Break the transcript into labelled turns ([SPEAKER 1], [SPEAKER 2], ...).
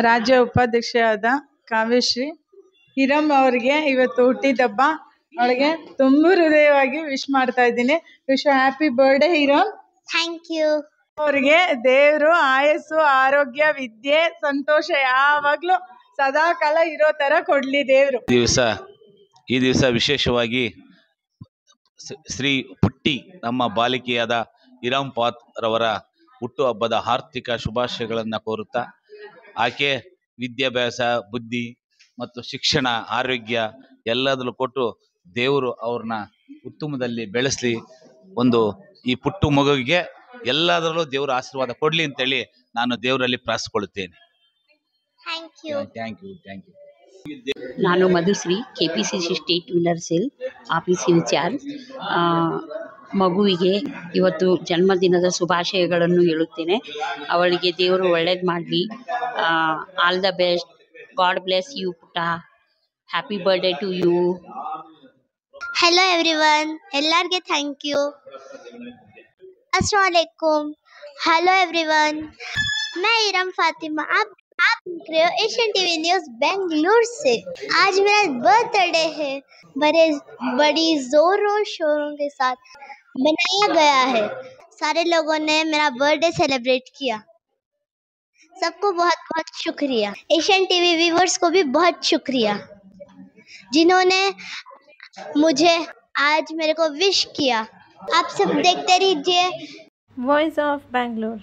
[SPEAKER 1] ರಾಜ್ಯ ಉಪಾಧ್ಯಕ್ಷೆಯಾದ ಕಾವ್ಯಶ್ರೀ ಹಿರಮ್ ಅವರಿಗೆ ಇವತ್ತು ಹುಟ್ಟಿದಬ್ಬ. ಅವಳಿಗೆ ತುಂಬ ಹೃದಯವಾಗಿ ವಿಶ್ ಮಾಡ್ತಾ ಇದ್ದೀನಿ. Wish happy birthday Hiram.
[SPEAKER 2] Thank you.
[SPEAKER 1] ಅವರಿಗೆ ದೇವರು ಆಯಸ್ಸು, ಆರೋಗ್ಯ, ವಿದ್ಯೆ, ಸಂತೋಷ ಯಾವಾಗ್ಲೂ ಸದಾ ಕಾಲ ಇರೋ ತರ ಕೊಡ್ಲಿ ದೇವ್ರು.
[SPEAKER 3] ಈ ದಿವಸ ವಿಶೇಷವಾಗಿ ಶ್ರೀ ಪುಟ್ಟಿ ನಮ್ಮ ಬಾಲಿಕೆಯಾದ ಹಿರಮ್ ಪಾತ್ ರವರ ಹುಟ್ಟುಹಬ್ಬದ ಆರ್ಥಿಕ ಶುಭಾಶಯಗಳನ್ನು ಕೋರುತ್ತಾ, ಆಕೆ ವಿದ್ಯಾಭ್ಯಾಸ, ಬುದ್ಧಿ ಮತ್ತು ಶಿಕ್ಷಣ, ಆರೋಗ್ಯ ಎಲ್ಲದರಲ್ಲೂ ಕೊಟ್ಟು ದೇವರು ಅವ್ರನ್ನ ಉತ್ತಮದಲ್ಲಿ ಬೆಳೆಸಲಿ. ಈ ಪುಟ್ಟು ಮಗುವಿಗೆ ಎಲ್ಲದರಲ್ಲೂ ದೇವರ ಆಶೀರ್ವಾದ ಕೊಡಲಿ ಅಂತೇಳಿ ನಾನು ದೇವರಲ್ಲಿ ಪ್ರಾರ್ಥಿಸಿಕೊಳ್ಳುತ್ತೇನೆ. Thank you.
[SPEAKER 4] ನಾನು Madhushri, KPCC state winner cell office incharge. ಮಗುವಿಗೆ ಇವತ್ತು ಜನ್ಮದಿನದ ಶುಭಾಶಯಗಳನ್ನು ಹೇಳುತ್ತೇನೆ. ಅವಳಿಗೆ ದೇವರು ಒಳ್ಳೇದು ಮಾಡಲಿ. All the best. God bless you ಪುಟ್ಟ. Happy birthday to you.
[SPEAKER 2] Hello everyone, ಎಲ್ಲರಿಗೆ ಥ್ಯಾಂಕ್ ಯು. अस्सलाम वालेकुम. हेलो एवरीवन, मैं इरम फातिमा. आप देख रहे हो एशियन टीवी न्यूज़ बेंगलुरु से. आज मेरा बर्थडे है. बड़ी जोरों शोरों के साथ मनाया गया है. सारे लोगों ने मेरा बर्थडे सेलिब्रेट किया. सबको बहुत बहुत शुक्रिया. एशियन टीवी व्यूअर्स को भी बहुत शुक्रिया जिन्होंने मुझे आज मेरे को विश किया. आप सब देखते रहिए
[SPEAKER 5] वॉइस ऑफ बेंगलुरु.